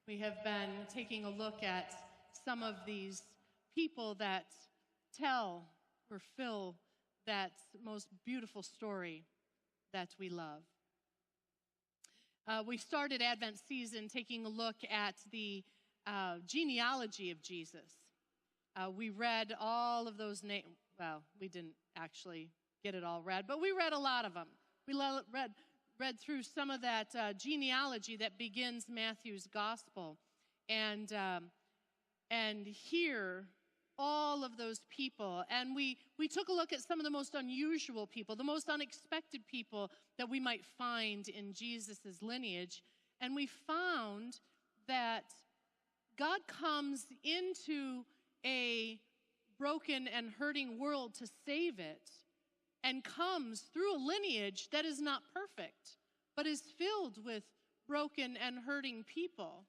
We have been taking a look at some of these people that tell or fill that most beautiful story that we love. We started Advent season taking a look at the genealogy of Jesus. We read all of those names. Well, we didn't actually get it all read, but we read a lot of them. We read through some of that genealogy that begins Matthew's gospel, and hear all of those people. And we took a look at some of the most unusual people, the most unexpected people that we might find in Jesus' lineage. And we found that God comes into a broken and hurting world to save it, and comes through a lineage that is not perfect, but is filled with broken and hurting people.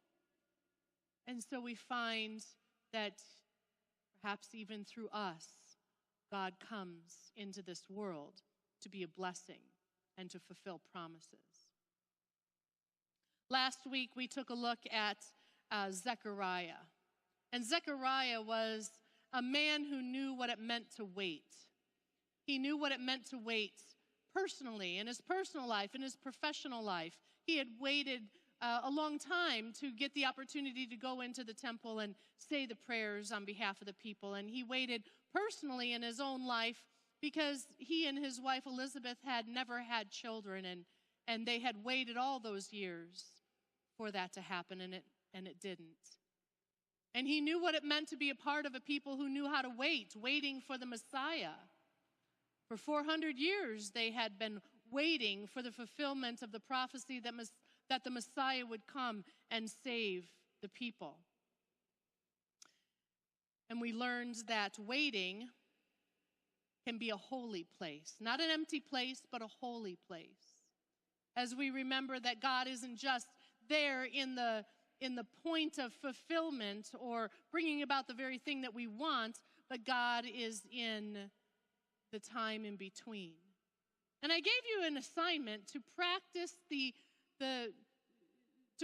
And so we find that perhaps even through us, God comes into this world to be a blessing and to fulfill promises. Last week, we took a look at Zechariah. And Zechariah was a man who knew what it meant to wait. He knew what it meant to wait personally, in his personal life, in his professional life. He had waited a long time to get the opportunity to go into the temple and say the prayers on behalf of the people. And he waited personally in his own life because he and his wife Elizabeth had never had children, and they had waited all those years for that to happen, and it didn't. And he knew what it meant to be a part of a people who knew how to wait, waiting for the Messiah. For 400 years, they had been waiting for the fulfillment of the prophecy that the Messiah would come and save the people. And we learned that waiting can be a holy place. Not an empty place, but a holy place. As we remember that God isn't just there in the point of fulfillment or bringing about the very thing that we want, but God is in the time in between. And I gave you an assignment to practice to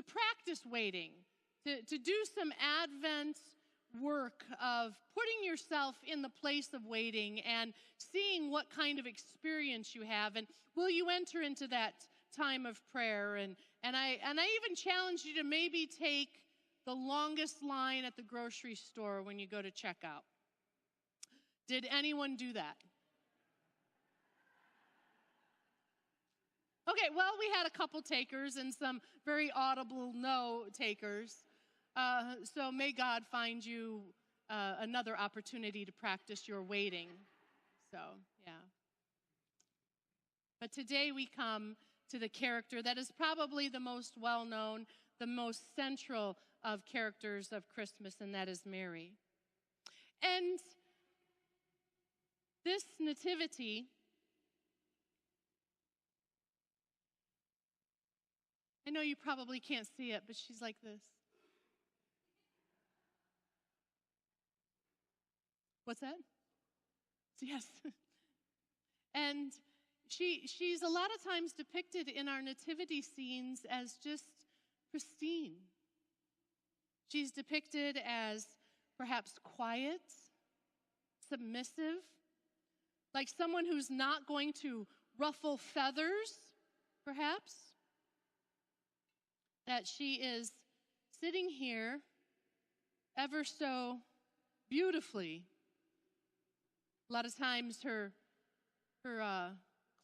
practice waiting, to do some Advent work of putting yourself in the place of waiting and seeing what kind of experience you have, and will you enter into that time of prayer. And I even challenge you to maybe take the longest line at the grocery store when you go to checkout. Did anyone do that? Okay, well, we had a couple takers and some very audible no takers. So may God find you another opportunity to practice your waiting. So, yeah. But today we come to the character that is probably the most well-known, the most central of characters of Christmas, and that is Mary. And this nativity, I know you probably can't see it, but she's like this. What's that? Yes. And she's a lot of times depicted in our nativity scenes as just pristine. She's depicted as perhaps quiet, submissive, like someone who's not going to ruffle feathers, perhaps. That she is sitting here ever so beautifully. A lot of times her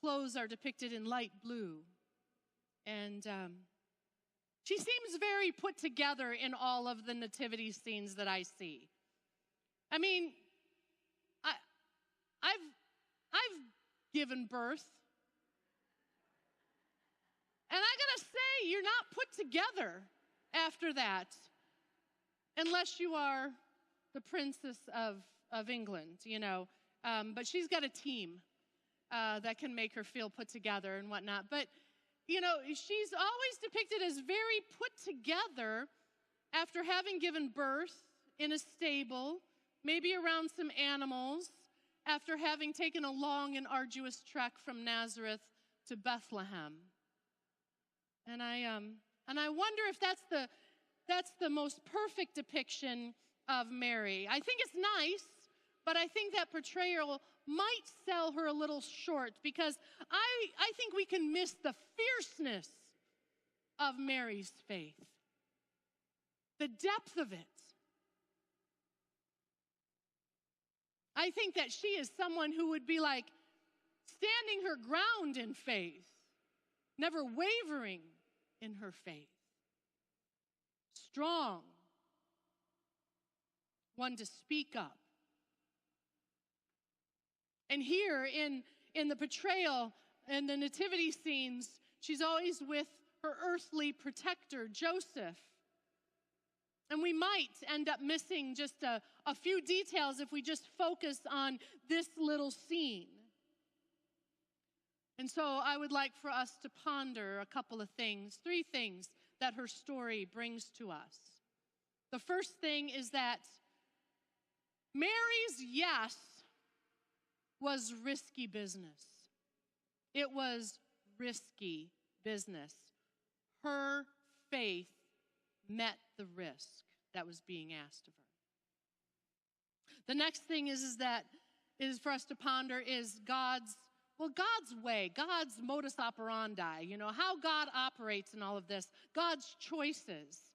clothes are depicted in light blue. And she seems very put together in all of the nativity scenes that I see. I mean, I've given birth. And I gotta say, you're not put together after that, unless you are the Princess of England, you know. But she's got a team that can make her feel put together and whatnot. But, you know, she's always depicted as very put together after having given birth in a stable, maybe around some animals, after having taken a long and arduous trek from Nazareth to Bethlehem. And I wonder if that's the most perfect depiction of Mary. I think it's nice, but I think that portrayal might sell her a little short, because I think we can miss the fierceness of Mary's faith, the depth of it. I think that she is someone who would be like standing her ground in faith, never wavering in her faith. Strong, one to speak up. And here in the portrayal and the nativity scenes, she's always with her earthly protector, Joseph. And we might end up missing just a few details if we just focus on this little scene. And so I would like for us to ponder a couple of things, 3 things that her story brings to us. The first thing is that Mary's yes was risky business. It was risky business. Her faith met the risk that was being asked of her. The next thing is for us to ponder is God's way, God's modus operandi, how God operates in all of this, God's choices,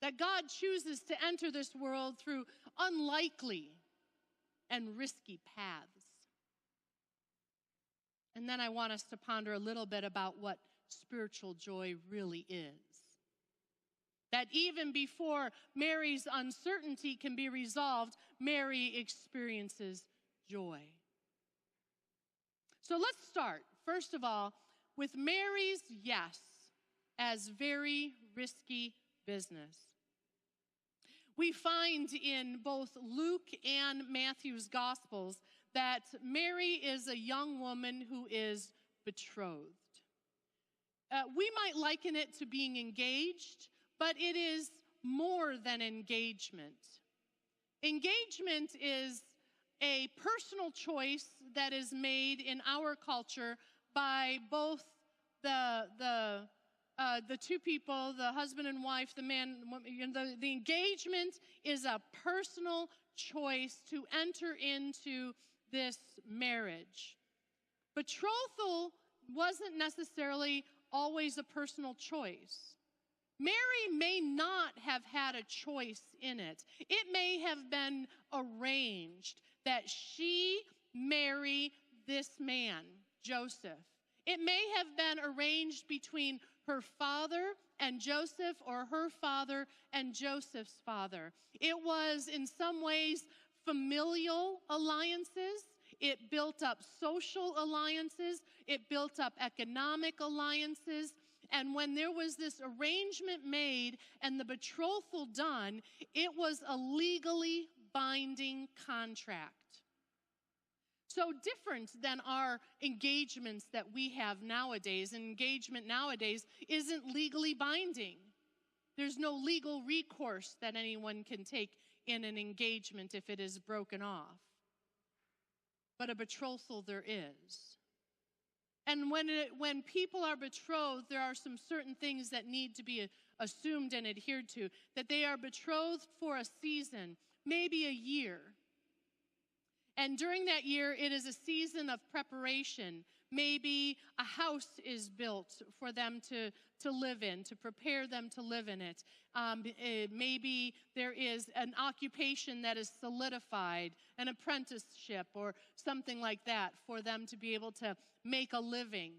that God chooses to enter this world through unlikely and risky paths. And then I want us to ponder a little bit about what spiritual joy really is. That even before Mary's uncertainty can be resolved, Mary experiences joy. So let's start, first of all, with Mary's yes as very risky business. We find in both Luke and Matthew's Gospels that Mary is a young woman who is betrothed. We might liken it to being engaged, but it is more than engagement. Engagement is a personal choice that is made in our culture by both the two people, the husband and wife, the man, the engagement is a personal choice to enter into this marriage. Betrothal wasn't necessarily always a personal choice. Mary may not have had a choice in it. It may have been arranged that she marry this man, Joseph. It may have been arranged between her father and Joseph, or her father and Joseph's father. It was in some ways familial alliances. It built up social alliances. It built up economic alliances. And when there was this arrangement made and the betrothal done, it was a legally binding contract. So different than our engagements that we have nowadays. An engagement nowadays isn't legally binding. There's no legal recourse that anyone can take in an engagement if it is broken off. But a betrothal there is. And when people are betrothed, there are some certain things that need to be assumed and adhered to. That they are betrothed for a season, maybe a year. And during that year, it is a season of preparation. Maybe a house is built for them to live in, to prepare them to live in it. Maybe there is an occupation that is solidified, an apprenticeship or something like that for them to be able to make a living.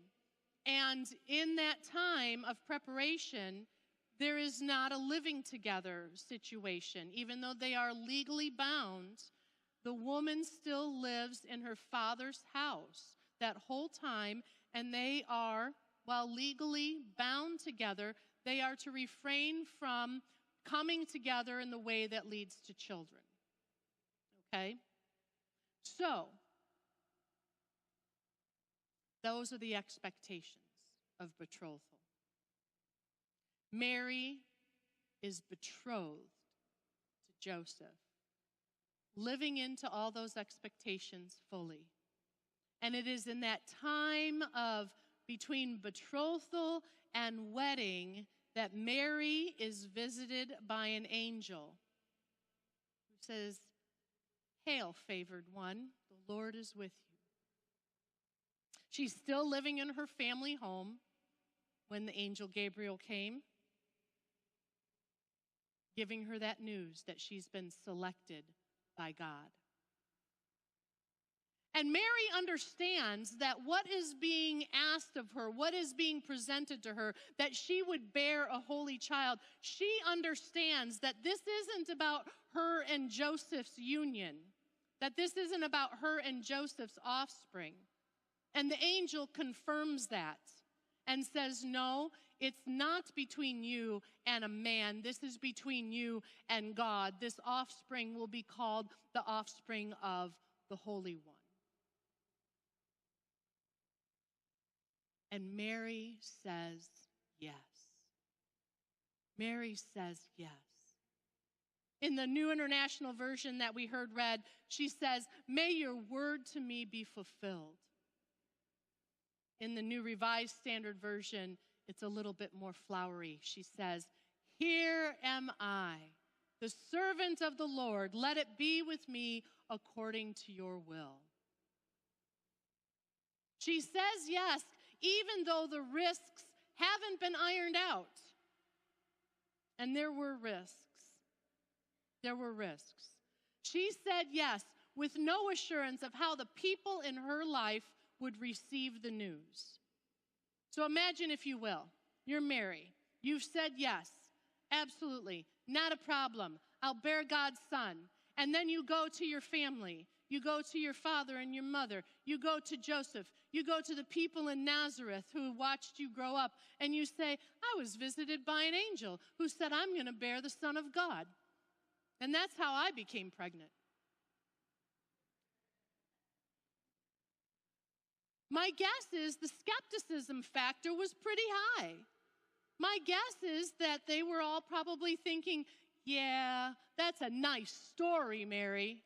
And in that time of preparation, there is not a living together situation. Even though they are legally bound, the woman still lives in her father's house that whole time, and they are, while legally bound together, they are to refrain from coming together in the way that leads to children. Okay? So, those are the expectations of betrothal. Mary is betrothed to Joseph, living into all those expectations fully. And it is in that time of between betrothal and wedding that Mary is visited by an angel who says, "Hail, favored one, the Lord is with you." She's still living in her family home when the angel Gabriel came, giving her that news that she's been selected by God. And Mary understands that what is being asked of her, what is being presented to her, that she would bear a holy child. She understands that this isn't about her and Joseph's union, that this isn't about her and Joseph's offspring. And the angel confirms that and says, no, it's not between you and a man. This is between you and God. This offspring will be called the offspring of the Holy One. And Mary says yes. Mary says yes. In the New International Version that we heard read, she says, "May your word to me be fulfilled." In the New Revised Standard Version, it's a little bit more flowery. She says, "Here am I, the servant of the Lord. Let it be with me according to your will." She says yes, even though the risks haven't been ironed out. And there were risks. There were risks. She said yes with no assurance of how the people in her life would receive the news. So imagine, if you will, you're Mary. You've said yes, absolutely, not a problem. I'll bear God's son. And then you go to your family. You go to your father and your mother. You go to Joseph. You go to the people in Nazareth who watched you grow up. And you say, "I was visited by an angel who said I'm going to bear the Son of God. And that's how I became pregnant." My guess is the skepticism factor was pretty high. My guess is that they were all probably thinking, "Yeah, that's a nice story, Mary."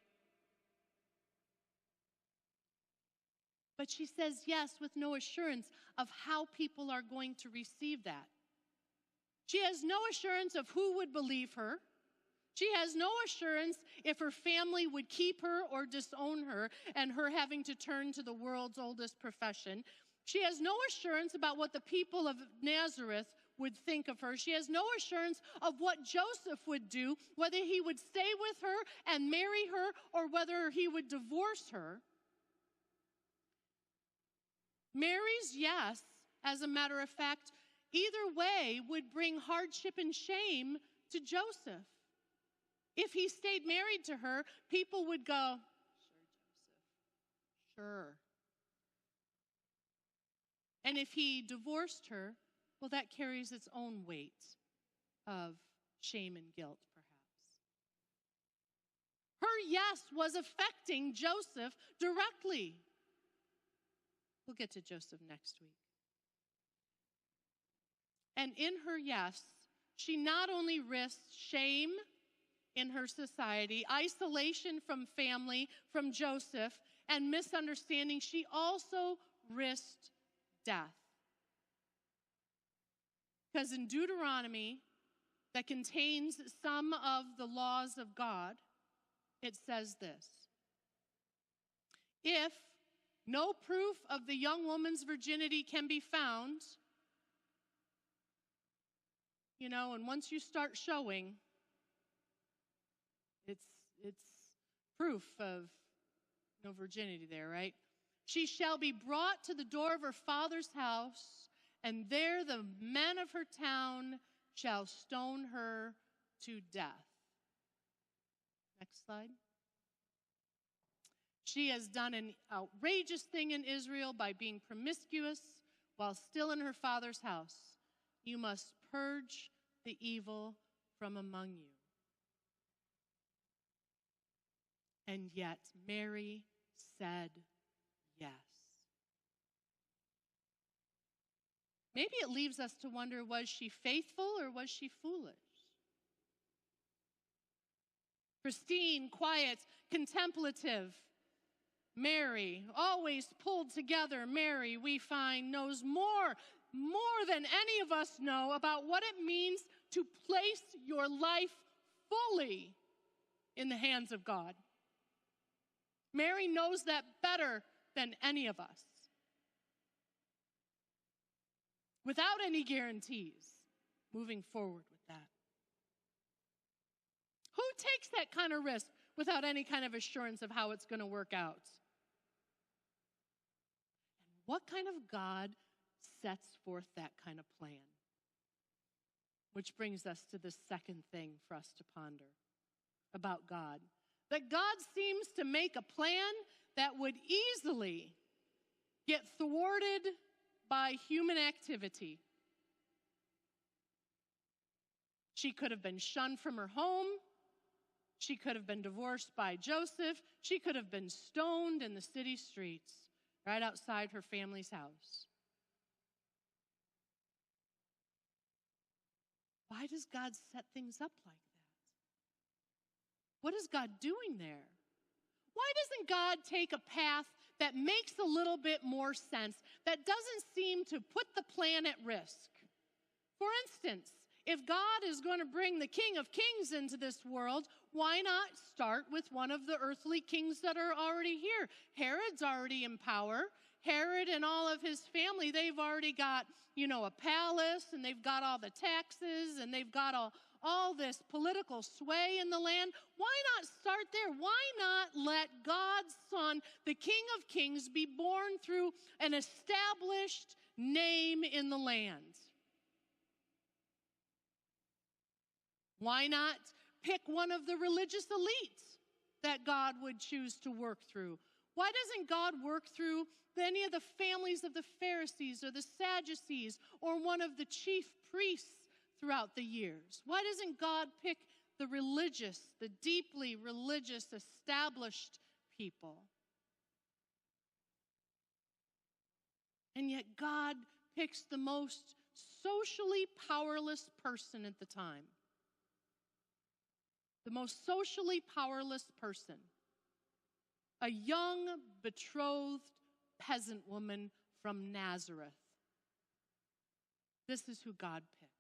But she says yes with no assurance of how people are going to receive that. She has no assurance of who would believe her. She has no assurance if her family would keep her or disown her, and her having to turn to the world's oldest profession. She has no assurance about what the people of Nazareth would think of her. She has no assurance of what Joseph would do, whether he would stay with her and marry her or whether he would divorce her. Mary's yes, as a matter of fact, either way would bring hardship and shame to Joseph. If he stayed married to her, people would go, "Sure, Joseph, sure." And if he divorced her, well, that carries its own weight of shame and guilt, perhaps. Her yes was affecting Joseph directly. We'll get to Joseph next week. And in her yes, she not only risked shame in her society, isolation from family, from Joseph, and misunderstanding, she also risked death. Because in Deuteronomy, that contains some of the laws of God, it says this: "If no proof of the young woman's virginity can be found," and once you start showing, it's proof of no virginity there, right? "She shall be brought to the door of her father's house, and there the men of her town shall stone her to death." Next slide. "She has done an outrageous thing in Israel by being promiscuous while still in her father's house. You must purge the evil from among you." And yet Mary said yes. Maybe it leaves us to wonder, was she faithful or was she foolish? Pristine, quiet, contemplative Mary, always pulled together Mary, we find, knows more more than any of us know about what it means to place your life fully in the hands of God. Mary knows that better than any of us. Without any guarantees, moving forward with that. Who takes that kind of risk without any kind of assurance of how it's going to work out? And what kind of God sets forth that kind of plan? Which brings us to the second thing for us to ponder about God. That God seems to make a plan that would easily get thwarted by human activity. She could have been shunned from her home. She could have been divorced by Joseph. She could have been stoned in the city streets right outside her family's house. Why does God set things up like that? What is God doing there? Why doesn't God take a path that makes a little bit more sense, that doesn't seem to put the plan at risk? For instance, if God is going to bring the King of Kings into this world, why not start with one of the earthly kings that are already here? Herod's already in power. Herod and all of his family, they've already got, a palace, and they've got all the taxes, and they've got all this political sway in the land. Why not start there? Why not let God's Son, the King of Kings, be born through an established name in the land? Why not pick one of the religious elites that God would choose to work through? Why doesn't God work through any of the families of the Pharisees or the Sadducees or one of the chief priests throughout the years? Why doesn't God pick the religious, the deeply religious, established people? And yet God picks the most socially powerless person at the time. The most socially powerless person. A young, betrothed peasant woman from Nazareth. This is who God picks.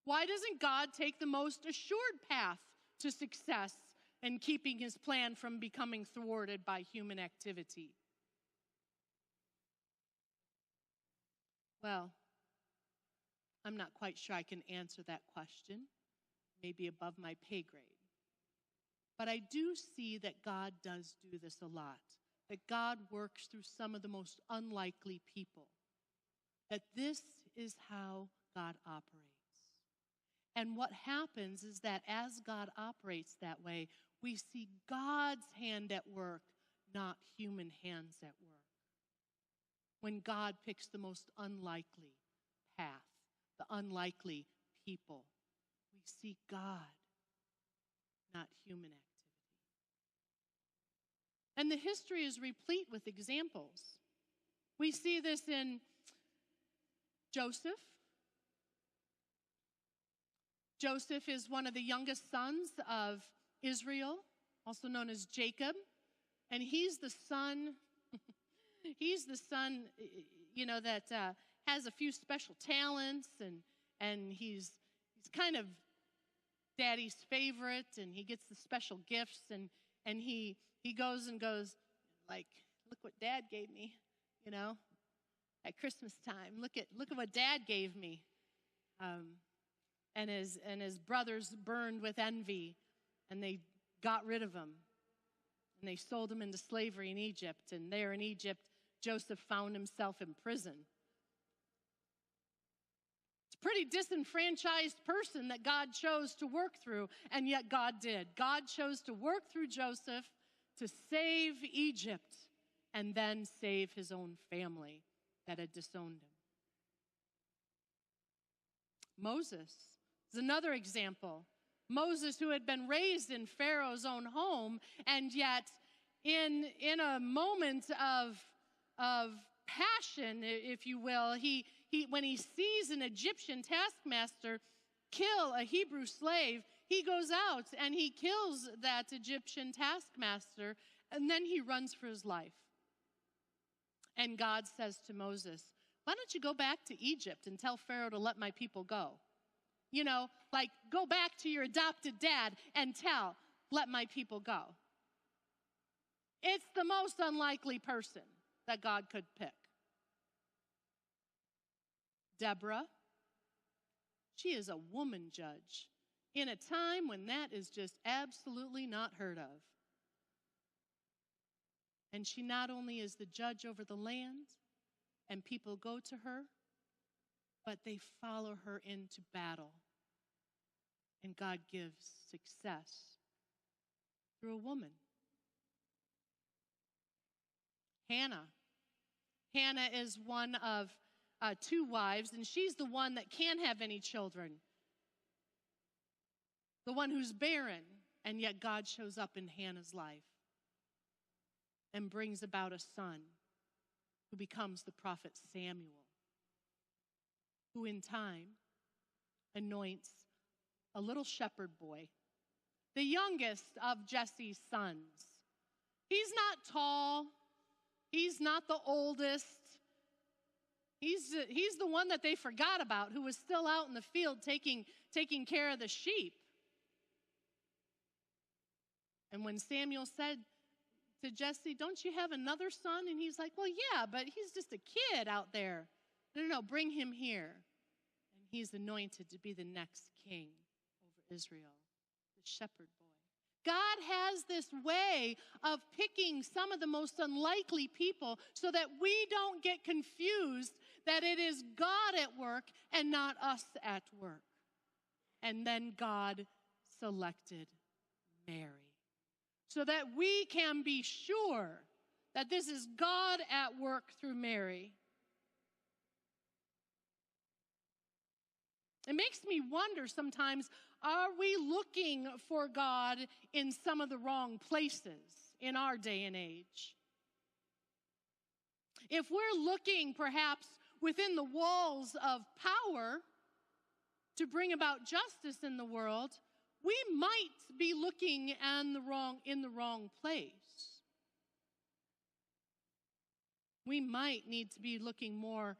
Why doesn't God take the most assured path to success and keeping his plan from becoming thwarted by human activity? Well, I'm not quite sure I can answer that question. Maybe above my pay grade. But I do see that God does do this a lot. That God works through some of the most unlikely people. That this is how God operates. And what happens is that as God operates that way, we see God's hand at work, not human hands at work. When God picks the most unlikely path, the unlikely people, we see God, not human activity. And the history is replete with examples. We see this in Joseph. Joseph is one of the youngest sons of Israel, also known as Jacob. And he's the son, that has a few special talents, and he's kind of daddy's favorite, and he gets the special gifts, and he goes, like, look what dad gave me, at Christmas time. Look at what dad gave me. And his brothers burned with envy, and they got rid of him. And they sold him into slavery in Egypt. And there in Egypt, Joseph found himself in prison. It's a pretty disenfranchised person that God chose to work through, and yet God did. God chose to work through Joseph to save Egypt and then save his own family that had disowned him. Moses is another example. Moses, who had been raised in Pharaoh's own home, and yet in a moment of passion, if you will, he when he sees an Egyptian taskmaster kill a Hebrew slave, he goes out and he kills that Egyptian taskmaster, and then he runs for his life. And God says to Moses, why don't you go back to Egypt and tell Pharaoh to let my people go? Like go back to your adopted dad and let my people go. It's the most unlikely person that God could pick. Deborah, she is a woman judge in a time when that is just absolutely not heard of. And she not only is the judge over the land, and people go to her, but they follow her into battle. And God gives success through a woman. Hannah. Hannah is one of 2 wives, and she's the one that can't have any children. The one who's barren, and yet God shows up in Hannah's life and brings about a son who becomes the prophet Samuel, who in time anoints a little shepherd boy, the youngest of Jesse's sons. He's not tall. He's not the oldest. He's the one that they forgot about, who was still out in the field taking care of the sheep. And when Samuel said to Jesse, don't you have another son? And he's like, well, yeah, but he's just a kid out there. No, bring him here. And he's anointed to be the next king over Israel, the shepherd boy. God has this way of picking some of the most unlikely people so that we don't get confused that it is God at work and not us at work. And then God selected Mary so that we can be sure that this is God at work through Mary. It makes me wonder sometimes, are we looking for God in some of the wrong places in our day and age? If we're looking perhaps within the walls of power to bring about justice in the world, we might be looking in the wrong place. We might need to be looking more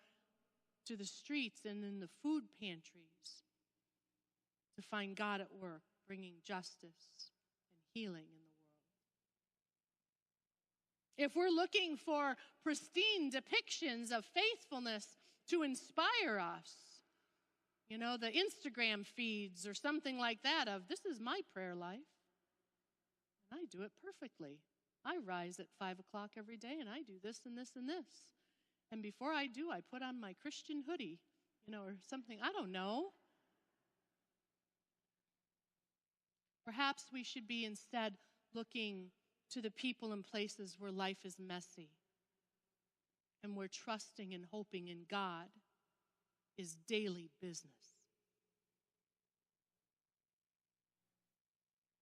to the streets and in the food pantries to find God at work, bringing justice and healing in the world. If we're looking for pristine depictions of faithfulness to inspire us, the Instagram feeds or something like that of, this is my prayer life, and I do it perfectly. I rise at 5 o'clock every day, and I do this and this and this. And before I do, I put on my Christian hoodie, or something. I don't know. Perhaps we should be instead looking to the people and places where life is messy and where trusting and hoping in God is daily business.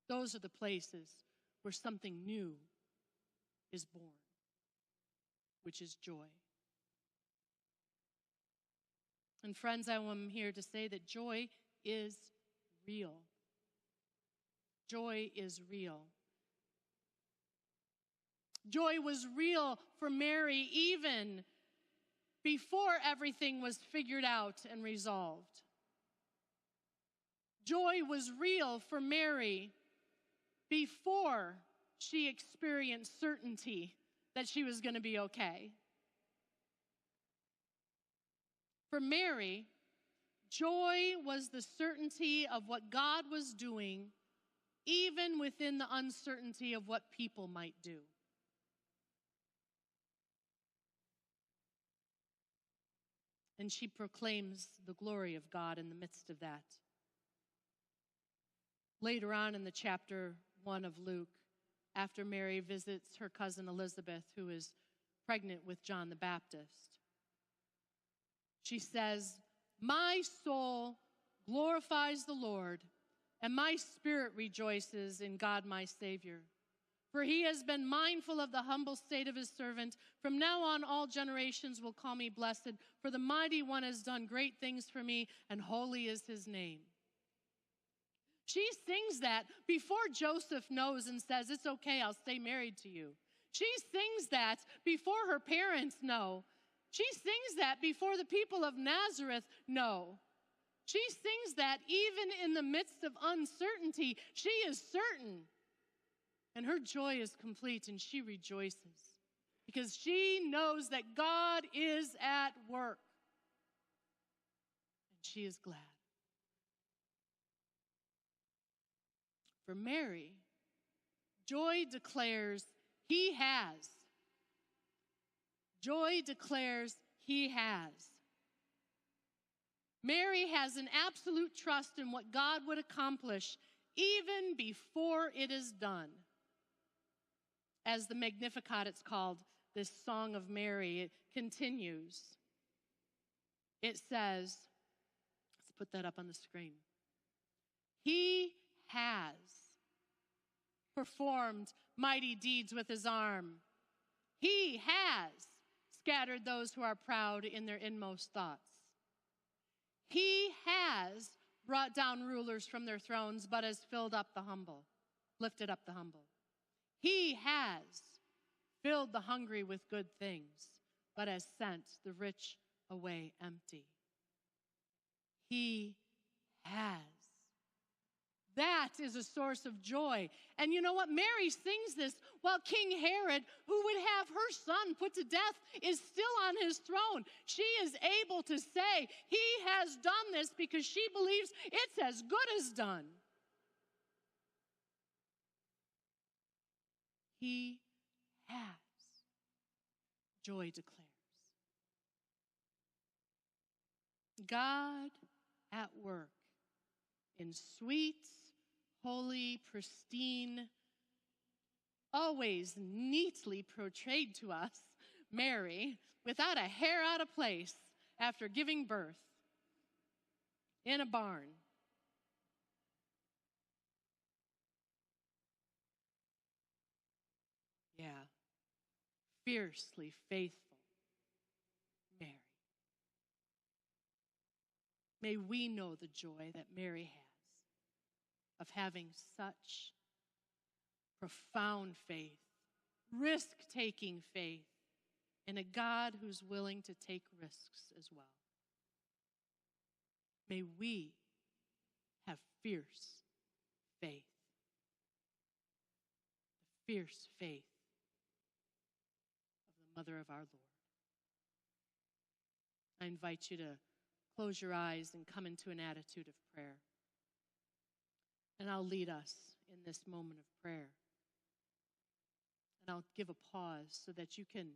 Those are the places where something new is born, which is joy. And friends, I am here to say that joy is real. Joy is real. Joy was real for Mary even before everything was figured out and resolved. Joy was real for Mary before she experienced certainty that she was going to be okay. For Mary, joy was the certainty of what God was doing, even within the uncertainty of what people might do. And she proclaims the glory of God in the midst of that. Later on in the chapter 1 of Luke, after Mary visits her cousin Elizabeth, who is pregnant with John the Baptist, she says, "My soul glorifies the Lord, and my spirit rejoices in God my Savior. For he has been mindful of the humble state of his servant. From now on, all generations will call me blessed, for the Mighty One has done great things for me, and holy is his name." She sings that before Joseph knows and says, "It's okay, I'll stay married to you." She sings that before her parents know She sings that before the people of Nazareth know. She sings that even in the midst of uncertainty. She is certain. And her joy is complete, and she rejoices because she knows that God is at work. And she is glad. For Mary, joy declares he has. Joy declares he has. Mary has an absolute trust in what God would accomplish even before it is done. As the Magnificat, it's called, this Song of Mary, it continues. It says, let's put that up on the screen. He has performed mighty deeds with his arm. He has scattered those who are proud in their inmost thoughts. He has brought down rulers from their thrones, but has filled up the humble, lifted up the humble. He has filled the hungry with good things, but has sent the rich away empty. He has. That is a source of joy. And you know what? Mary sings this while King Herod, who would have her son put to death, is still on his throne. She is able to say, he has done this because she believes it's as good as done. He has. Joy declares. God at work in sweet, holy, pristine, always neatly portrayed to us, Mary, without a hair out of place after giving birth in a barn. Yeah, fiercely faithful Mary. May we know the joy that Mary has of having such profound faith, risk-taking faith in a God who's willing to take risks as well. May we have fierce faith, the fierce faith of the mother of our Lord. I invite you to close your eyes and come into an attitude of prayer. And I'll lead us in this moment of prayer. And I'll give a pause so that you can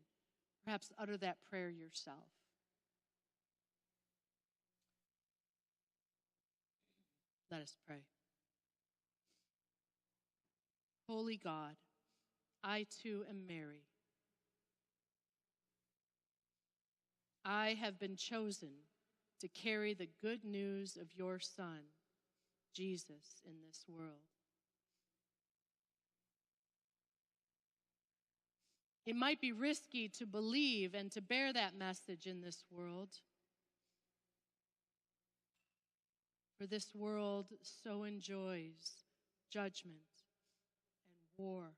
perhaps utter that prayer yourself. Let us pray. Holy God, I too am Mary. I have been chosen to carry the good news of your Son, Jesus, in this world. It might be risky to believe and to bear that message in this world, for this world so enjoys judgment and war and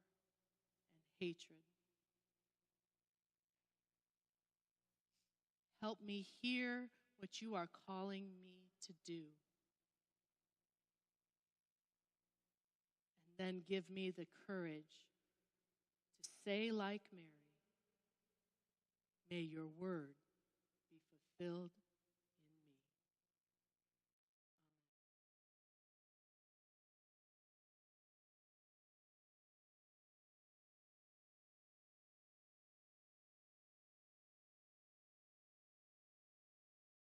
hatred. Help me hear what you are calling me to do. And then give me the courage to say like Mary, may your word be fulfilled